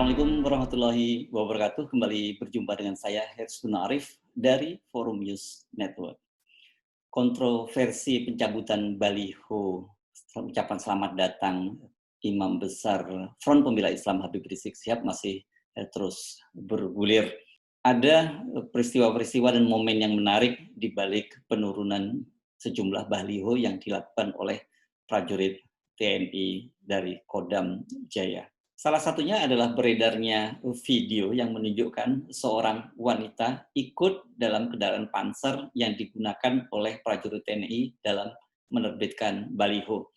Assalamualaikum warahmatullahi wabarakatuh. Kembali berjumpa dengan saya Hersuna Arif dari Forum News Network. Kontroversi pencabutan baliho ucapan selamat datang Imam Besar Front Pembela Islam Habib Rizik Syihab masih terus bergulir. Ada peristiwa-peristiwa dan momen yang menarik di balik penurunan sejumlah baliho yang dilakukan oleh prajurit TNI dari Kodam Jaya. Salah satunya adalah beredarnya video yang menunjukkan seorang wanita ikut dalam kendaraan panser yang digunakan oleh prajurit TNI dalam menerbitkan baliho.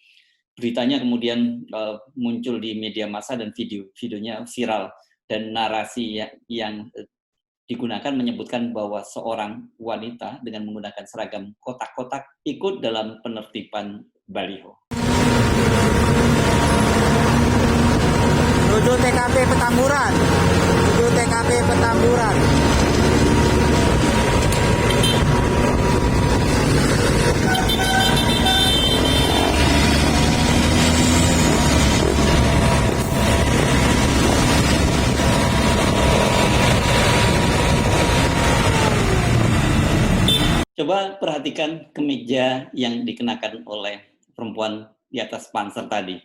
Beritanya kemudian muncul di media massa dan videonya viral, dan narasi yang digunakan menyebutkan bahwa seorang wanita dengan menggunakan seragam kotak-kotak ikut dalam penertiban baliho. Menuju TKP Petamburan. Menuju TKP Petamburan. Coba perhatikan kemeja yang dikenakan oleh perempuan di atas panser tadi.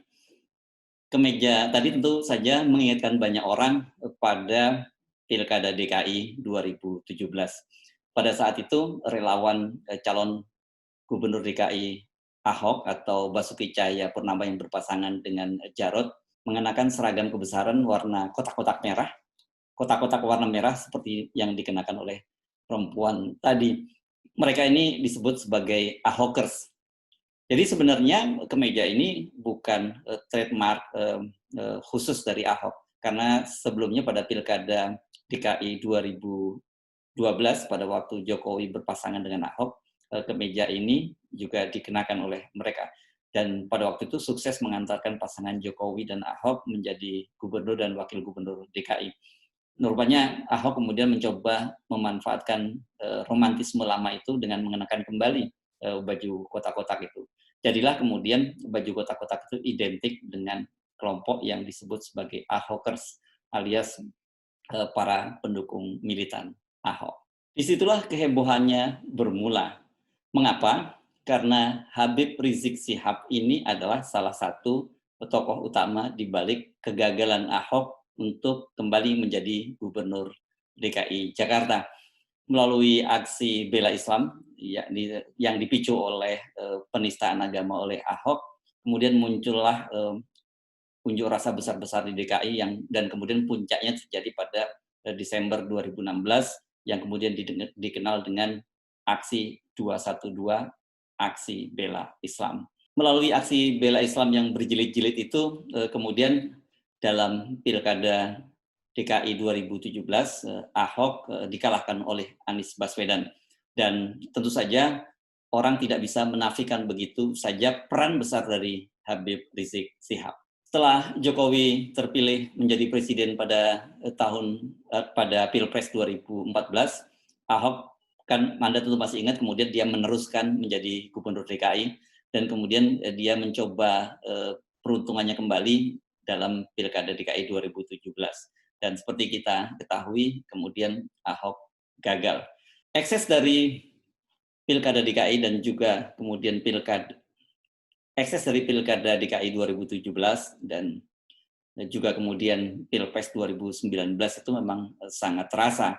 Kemeja tadi tentu saja mengingatkan banyak orang pada Pilkada DKI 2017. Pada saat itu relawan calon Gubernur DKI Ahok atau Basuki Cahayapurnama yang berpasangan dengan Jarot mengenakan seragam kebesaran warna kotak-kotak merah, kotak-kotak warna merah seperti yang dikenakan oleh perempuan tadi. Mereka ini disebut sebagai Ahokers. Jadi sebenarnya kemeja ini bukan trademark khusus dari Ahok, karena sebelumnya pada Pilkada DKI 2012 pada waktu Jokowi berpasangan dengan Ahok, kemeja ini juga dikenakan oleh mereka. Dan pada waktu itu sukses mengantarkan pasangan Jokowi dan Ahok menjadi gubernur dan wakil gubernur DKI. Rupanya Ahok kemudian mencoba memanfaatkan romantisme lama itu dengan mengenakan kembali baju kotak-kotak itu. Jadilah kemudian baju kotak-kotak itu identik dengan kelompok yang disebut sebagai Ahokers alias para pendukung militan Ahok. Disitulah kehebohannya bermula. Mengapa? Karena Habib Rizik Syihab ini adalah salah satu tokoh utama di balik kegagalan Ahok untuk kembali menjadi gubernur DKI Jakarta. Melalui aksi bela Islam yang dipicu oleh penistaan agama oleh Ahok, kemudian muncullah unjuk rasa besar-besar di DKI dan kemudian puncaknya terjadi pada Desember 2016 yang kemudian dikenal dengan aksi 212, aksi bela Islam. Melalui aksi bela Islam yang berjilid-jilid itu kemudian dalam Pilkada DKI 2017, Ahok dikalahkan oleh Anies Baswedan. Dan tentu saja orang tidak bisa menafikan begitu saja peran besar dari Habib Rizik Syihab. Setelah Jokowi terpilih menjadi presiden pada Pilpres 2014, Ahok kan Anda tentu masih ingat, kemudian dia meneruskan menjadi gubernur DKI dan kemudian dia mencoba peruntungannya kembali dalam Pilkada DKI 2017. Dan seperti kita ketahui, kemudian Ahok gagal. Ekses dari Pilkada DKI dan juga kemudian ekses dari Pilkada DKI 2017 dan juga kemudian Pilpres 2019 itu memang sangat terasa.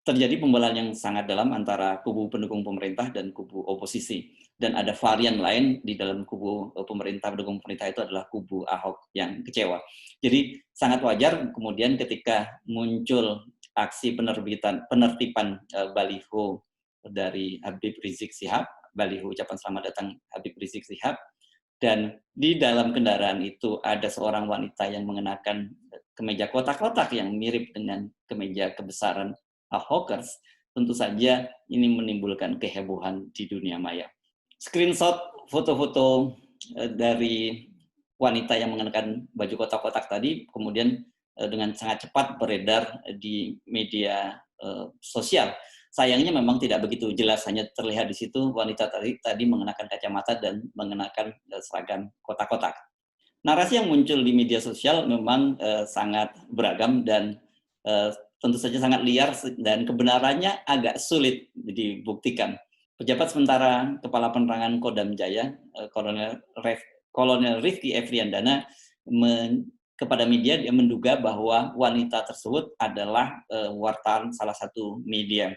Terjadi pembelahan yang sangat dalam antara kubu pendukung pemerintah dan kubu oposisi. Dan ada varian lain di dalam kubu pemerintah, pendukung pemerintah itu adalah kubu Ahok yang kecewa. Jadi sangat wajar kemudian ketika muncul aksi penertiban baliho dari Habib Rizik Syihab, baliho ucapan selamat datang Habib Rizik Syihab, dan di dalam kendaraan itu ada seorang wanita yang mengenakan kemeja kotak-kotak yang mirip dengan kemeja kebesaran Ahokers. Tentu saja ini menimbulkan kehebohan di dunia maya. Screenshot foto-foto dari wanita yang mengenakan baju kotak-kotak tadi kemudian dengan sangat cepat beredar di media sosial. Sayangnya memang tidak begitu jelas, hanya terlihat di situ wanita tadi mengenakan kacamata dan mengenakan seragam kotak-kotak. narasi yang muncul di media sosial memang sangat beragam dan tentu saja sangat liar dan kebenarannya agak sulit dibuktikan. Pejabat sementara Kepala Penerangan Kodam Jaya, Kolonel Rifki Efriandana, kepada media dia menduga bahwa wanita tersebut adalah wartawan salah satu media.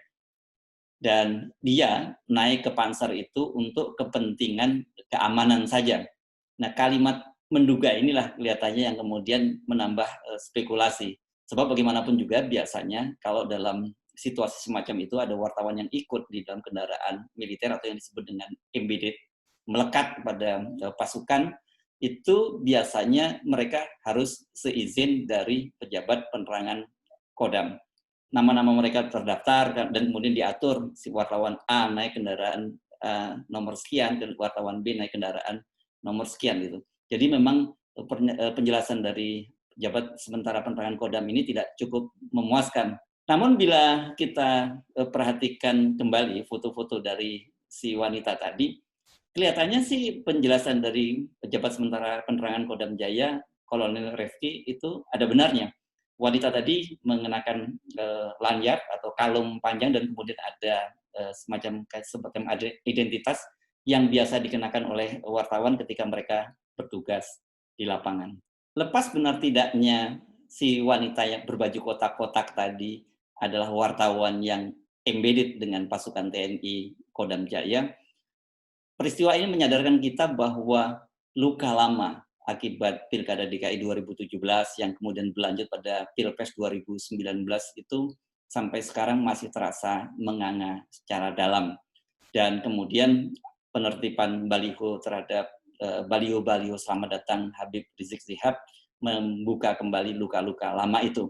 Dan dia naik ke Panser itu untuk kepentingan keamanan saja. Nah, kalimat menduga inilah kelihatannya yang kemudian menambah spekulasi. Sebab bagaimanapun juga biasanya kalau dalam situasi semacam itu ada wartawan yang ikut di dalam kendaraan militer atau yang disebut dengan embedded, melekat pada pasukan, itu biasanya mereka harus seizin dari pejabat penerangan Kodam. Nama-nama mereka terdaftar dan kemudian diatur, si wartawan A naik kendaraan nomor sekian, dan wartawan B naik kendaraan nomor sekian gitu. Jadi memang penjelasan dari pejabat sementara penerangan Kodam ini tidak cukup memuaskan. Namun bila kita perhatikan kembali foto-foto dari si wanita tadi, kelihatannya sih penjelasan dari pejabat sementara penerangan Kodam Jaya, Kolonel Rifki, itu ada benarnya. Wanita tadi mengenakan lanyard atau kalung panjang dan kemudian ada semacam identitas yang biasa dikenakan oleh wartawan ketika mereka bertugas di lapangan. Lepas benar tidaknya si wanita yang berbaju kotak-kotak tadi adalah wartawan yang embedded dengan pasukan TNI Kodam Jaya, peristiwa ini menyadarkan kita bahwa luka lama akibat Pilkada DKI 2017 yang kemudian berlanjut pada Pilpres 2019 itu sampai sekarang masih terasa menganga secara dalam. Dan kemudian penertiban baliho terhadap baliho-baliho selamat datang Habib Rizik Syihab membuka kembali luka-luka lama itu.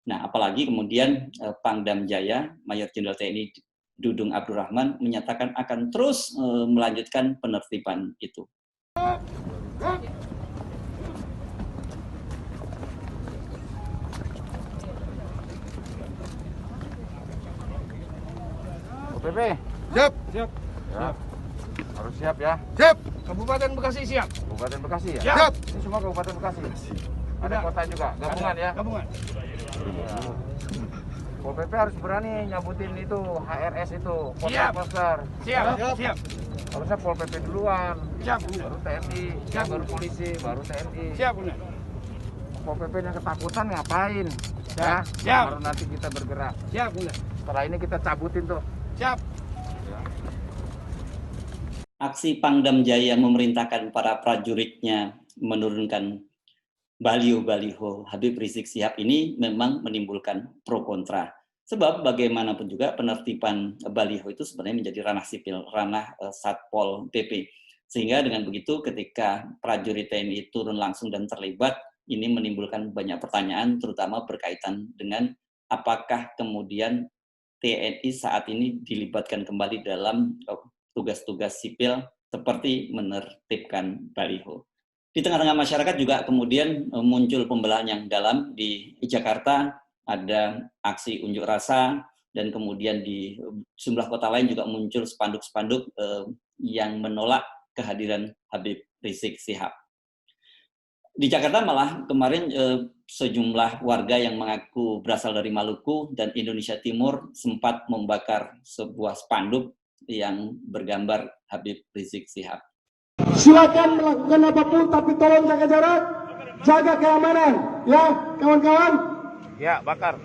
Nah, apalagi kemudian Pangdam Jaya, Mayor Jenderal TNI Dudung Abdurrahman menyatakan akan terus melanjutkan penertiban itu. PP, Siap. ya. Harus siap ya. Siap. Kabupaten Bekasi siap. Kabupaten Bekasi ya. Siap. Ini semua Kabupaten Bekasi. Ada kota juga, gabungan ya. Gabungan. Ya. Pol PP harus berani nyabutin itu HRS itu, Siap. poster. Siap. Siap. Harusnya Pol PP duluan. Siap. Baru TNI, Siap. baru polisi, baru TNI. Siap, Bunda. Pol PP yang ketakutan ngapain? Siap. Ya. Siap. Baru nanti kita bergerak. Siap, Bunda. Setelah ini kita cabutin tuh. Siap. Aksi Pangdam Jaya memerintahkan para prajuritnya menurunkan baliho-baliho Habib Rizik Syihab ini memang menimbulkan pro kontra. Sebab bagaimanapun juga penertiban baliho itu sebenarnya menjadi ranah sipil, ranah Satpol PP. Sehingga dengan begitu ketika prajurit TNI turun langsung dan terlibat, ini menimbulkan banyak pertanyaan terutama berkaitan dengan apakah kemudian TNI saat ini dilibatkan kembali dalam tugas-tugas sipil seperti menertibkan baliho. Di tengah-tengah masyarakat juga kemudian muncul pembelahan yang dalam. Di Jakarta ada aksi unjuk rasa dan kemudian di sejumlah kota lain juga muncul spanduk-spanduk yang menolak kehadiran Habib Rizik Syihab. Di Jakarta malah kemarin sejumlah warga yang mengaku berasal dari Maluku dan Indonesia Timur sempat membakar sebuah spanduk yang bergambar Habib Rizik Syihab. Silakan melakukan apapun, tapi tolong jaga jarak, jaga keamanan, ya kawan-kawan. Ya, bakar.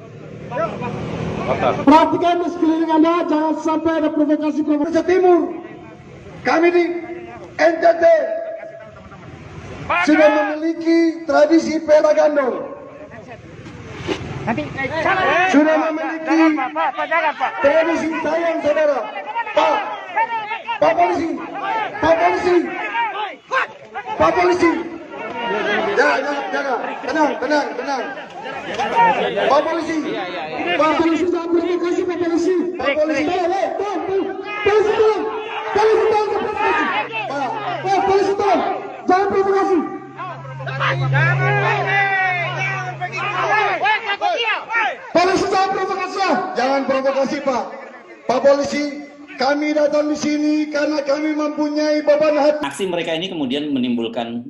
Bakar. Perhatikan di sekeliling Anda, jangan sampai ada provokasi-provokasi. Timur, kami di NTT sudah memiliki tradisi peta gandong. Sudah memiliki tradisi sayang saudara. Pak polisi, Pak polisi, Pak polisi. Jaga, tenang. Pak polisi, Pak polisi jangan provokasi, Pak polisi. Pak polisi, Pak polisi, jangan provokasi. Polisi jangan provokasi, Pak. Pak polisi, Kami datang di sini karena kami mempunyai beban hati. Aksi mereka ini kemudian menimbulkan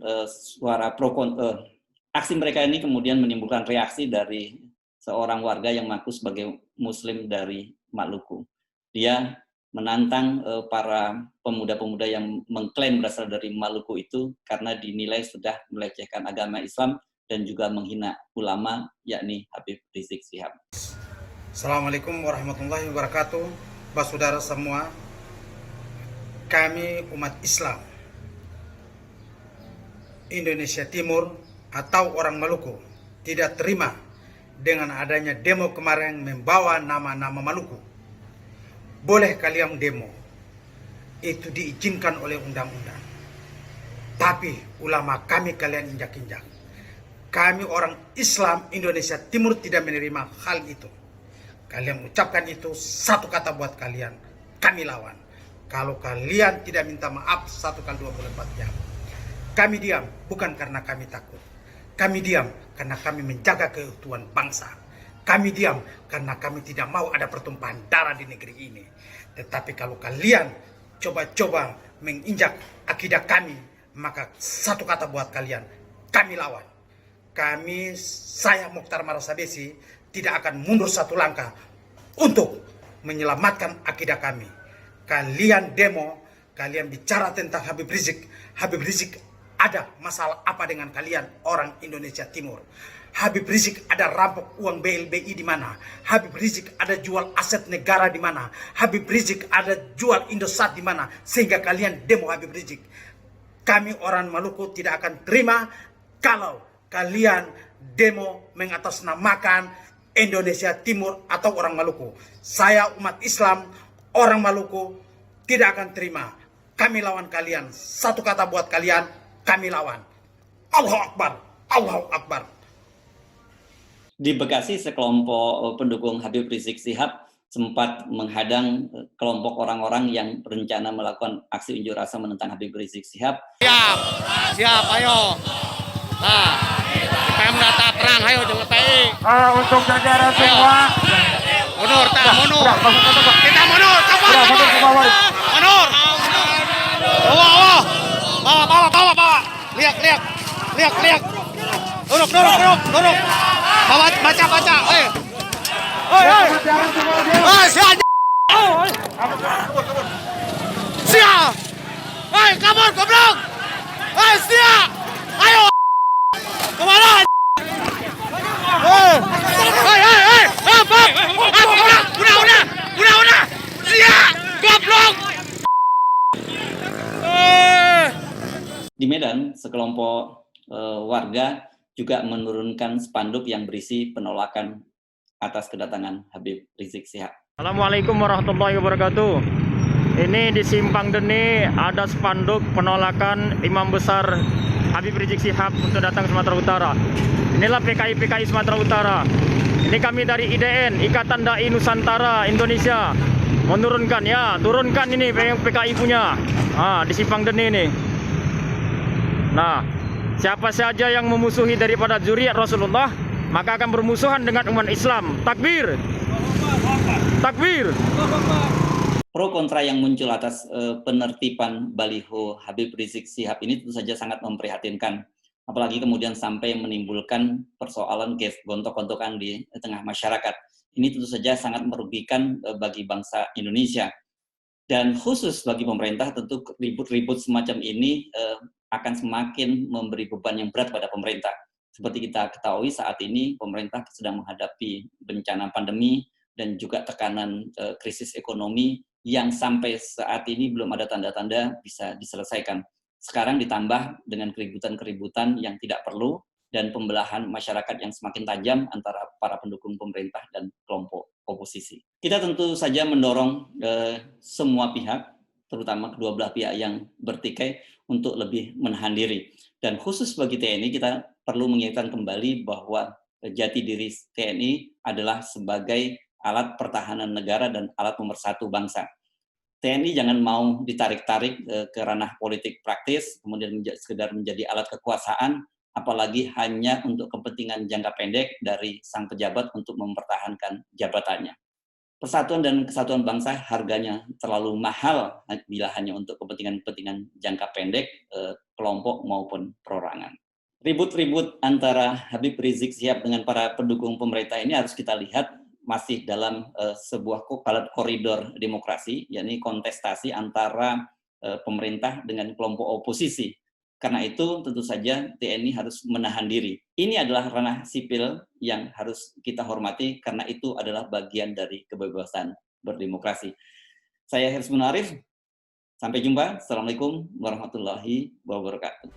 aksi mereka ini kemudian menimbulkan reaksi dari seorang warga yang mengaku sebagai Muslim dari Maluku. Dia menantang para pemuda-pemuda yang mengklaim berasal dari Maluku itu karena dinilai sudah melecehkan agama Islam dan juga menghina ulama, yakni Habib Rizik Syihab. Assalamualaikum warahmatullahi wabarakatuh. Saudara semua, kami umat Islam Indonesia Timur atau orang Maluku tidak terima dengan adanya demo kemarin membawa nama-nama Maluku. Boleh kalian demo, itu diizinkan oleh undang-undang. Tapi ulama kami kalian injak-injak. Kami orang Islam Indonesia Timur tidak menerima hal itu. Kalian ucapkan itu satu kata buat kalian, kami lawan. Kalau kalian tidak minta maaf 1 kali 24 jam. Kami diam bukan karena kami takut. Kami diam karena kami menjaga keutuhan bangsa. Kami diam karena kami tidak mau ada pertumpahan darah di negeri ini. Tetapi kalau kalian coba-coba menginjak akidah kami, maka satu kata buat kalian, kami lawan. Saya Mokhtar Marasabesi tidak akan mundur satu langkah untuk menyelamatkan akidah kami. Kalian demo, kalian bicara tentang Habib Rizik. Habib Rizik ada masalah apa dengan kalian orang Indonesia Timur? Habib Rizik ada rampok uang BLBI di mana? Habib Rizik ada jual aset negara di mana? Habib Rizik ada jual Indosat di mana? Sehingga kalian demo Habib Rizik. Kami orang Maluku tidak akan terima kalau kalian demo mengatasnamakan Indonesia Timur atau orang Maluku. Saya umat Islam, orang Maluku tidak akan terima. Kami lawan kalian. Satu kata buat kalian, kami lawan. Allahu Akbar, Allahu Akbar. Di Bekasi, sekelompok pendukung Habib Rizik Syihab sempat menghadang kelompok orang-orang yang berencana melakukan aksi unjuk rasa menentang Habib Rizik Syihab. Siap, ayo. Nah, PM data perang, ayo jangan PI. Untuk jajaran semua. Mundur, kita mundur, sabar. Mundur. Bawa. Lihat. Duduk. Baca. Siap. Kabur, goblok. Siap. Ayo. Kemana? Udah. Siap, goblok. Di Medan, sekelompok warga juga menurunkan spanduk yang berisi penolakan atas kedatangan Habib Rizik Syihab. Assalamualaikum warahmatullahi wabarakatuh. Ini di Simpang Deni ada spanduk penolakan Imam Besar Habib Rizik Syihab untuk datang ke Sumatera Utara. Inilah PKI Sumatera Utara. Ini kami dari IDN, Ikatan Dai Nusantara Indonesia, menurunkan turunkan ini PKI punya. Di Simpang Deni ini. Nah, siapa saja yang memusuhi daripada zuriat Rasulullah, maka akan bermusuhan dengan umat Islam. Takbir. Pro kontra yang muncul atas penertiban baliho Habib Rizik Syihab ini tentu saja sangat memprihatinkan. Apalagi kemudian sampai menimbulkan persoalan gontok-gontokan di tengah masyarakat. Ini tentu saja sangat merugikan bagi bangsa Indonesia. Dan khusus bagi pemerintah, tentu ribut-ribut semacam ini akan semakin memberi beban yang berat pada pemerintah. Seperti kita ketahui saat ini pemerintah sedang menghadapi bencana pandemi dan juga tekanan krisis ekonomi yang sampai saat ini belum ada tanda-tanda bisa diselesaikan. Sekarang ditambah dengan keributan-keributan yang tidak perlu dan pembelahan masyarakat yang semakin tajam antara para pendukung pemerintah dan kelompok oposisi. Kita tentu saja mendorong semua pihak, terutama kedua belah pihak yang bertikai, untuk lebih menahan diri. Dan khusus bagi TNI, kita perlu mengingatkan kembali bahwa jati diri TNI adalah sebagai alat pertahanan negara dan alat pemersatu bangsa. TNI jangan mau ditarik-tarik ke ranah politik praktis, kemudian sekedar menjadi alat kekuasaan, apalagi hanya untuk kepentingan jangka pendek dari sang pejabat untuk mempertahankan jabatannya. persatuan dan kesatuan bangsa harganya terlalu mahal bila hanya untuk kepentingan-kepentingan jangka pendek, kelompok maupun perorangan. Ribut-ribut antara Habib Rizik Syihab dengan para pendukung pemerintah ini harus kita lihat masih dalam sebuah koridor demokrasi, yakni kontestasi antara pemerintah dengan kelompok oposisi. Karena itu tentu saja TNI harus menahan diri. Ini adalah ranah sipil yang harus kita hormati karena itu adalah bagian dari kebebasan berdemokrasi. Saya Hirsmun Arif, sampai jumpa. Assalamualaikum warahmatullahi wabarakatuh.